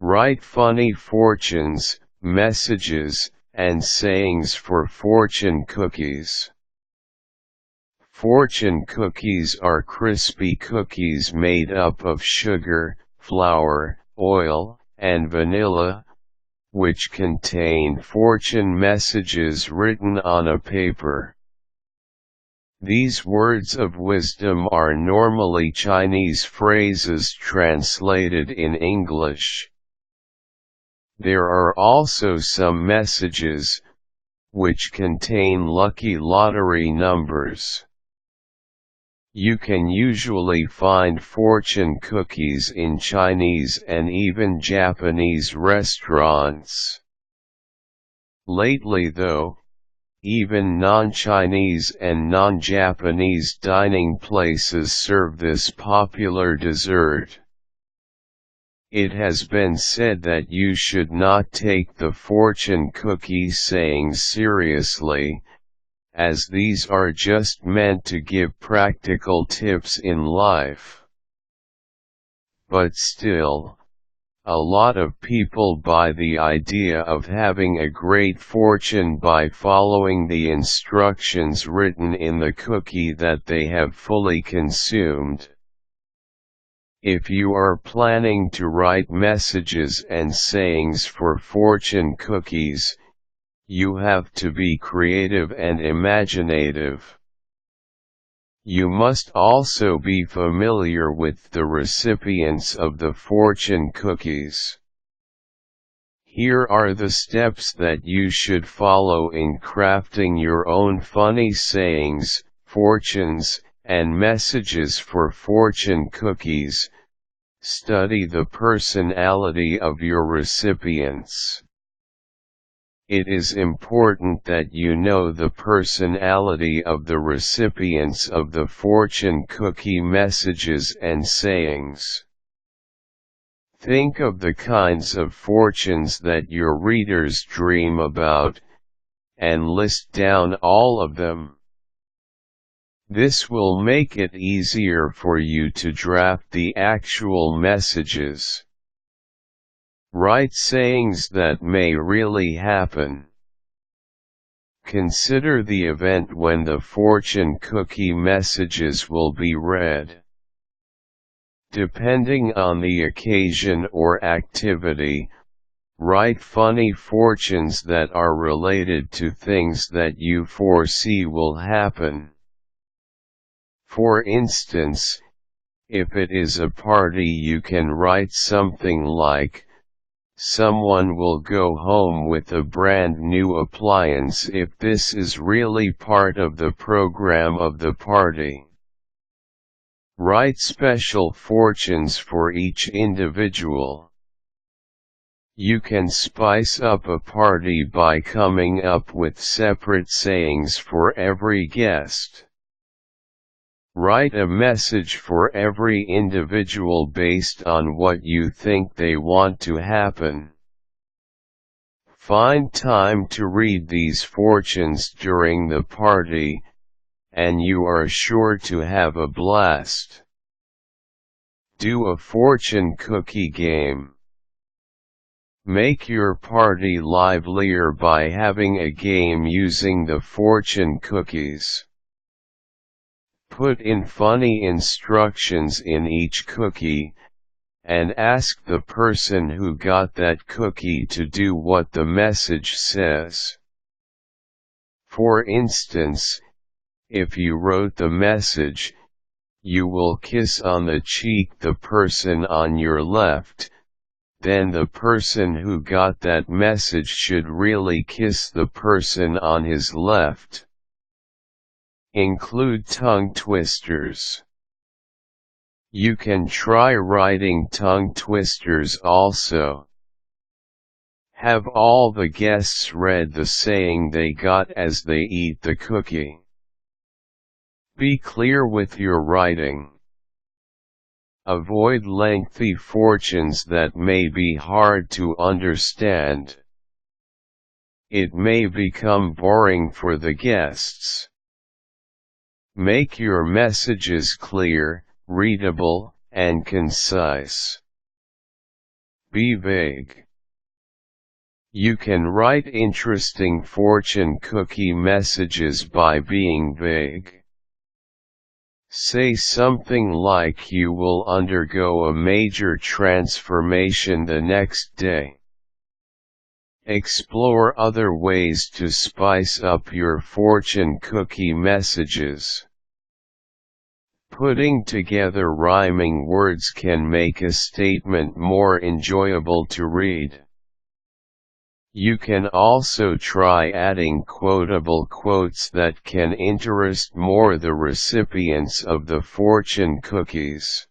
Write funny fortunes, messages, and sayings for fortune cookies. Fortune cookies are crispy cookies made up of sugar, flour, oil, and vanilla, which contain fortune messages written on a paper. These words of wisdom are normally Chinese phrases translated in English. There are also some messages, which contain lucky lottery numbers. You can usually find fortune cookies in Chinese and even Japanese restaurants. Lately though, even non-Chinese and non-Japanese dining places serve this popular dessert. It has been said that you should not take the fortune cookie sayings seriously, as these are just meant to give practical tips in life. But still, a lot of people buy the idea of having a great fortune by following the instructions written in the cookie that they have fully consumed. If you are planning to write messages and sayings for fortune cookies, you have to be creative and imaginative. You must also be familiar with the recipients of the fortune cookies. Here are the steps that you should follow in crafting your own funny sayings, fortunes, and messages for fortune cookies. Study the personality of your recipients. It is important that you know the personality of the recipients of the fortune cookie messages and sayings. Think of the kinds of fortunes that your readers dream about, and list down all of them. This will make it easier for you to draft the actual messages. Write sayings that may really happen. Consider the event when the fortune cookie messages will be read. Depending on the occasion or activity, write funny fortunes that are related to things that you foresee will happen. For instance, if it is a party, you can write something like, "Someone will go home with a brand new appliance if this is really part of the program of the party." Write special fortunes for each individual. You can spice up a party by coming up with separate sayings for every guest. Write a message for every individual based on what you think they want to happen. Find time to read these fortunes during the party, and you are sure to have a blast. Do a fortune cookie game. Make your party livelier by having a game using the fortune cookies. Put in funny instructions in each cookie, and ask the person who got that cookie to do what the message says. For instance, if you wrote the message, "You will kiss on the cheek the person on your left," then the person who got that message should really kiss the person on his left. Include tongue twisters. You can try writing tongue twisters also. Have all the guests read the saying they got as they eat the cookie. Be clear with your writing. Avoid lengthy fortunes that may be hard to understand. It may become boring for the guests. Make your messages clear, readable, and concise. Be vague. You can write interesting fortune cookie messages by being vague. Say something like you will undergo a major transformation the next day. Explore other ways to spice up your fortune cookie messages. Putting together rhyming words can make a statement more enjoyable to read. You can also try adding quotable quotes that can interest more the recipients of the fortune cookies.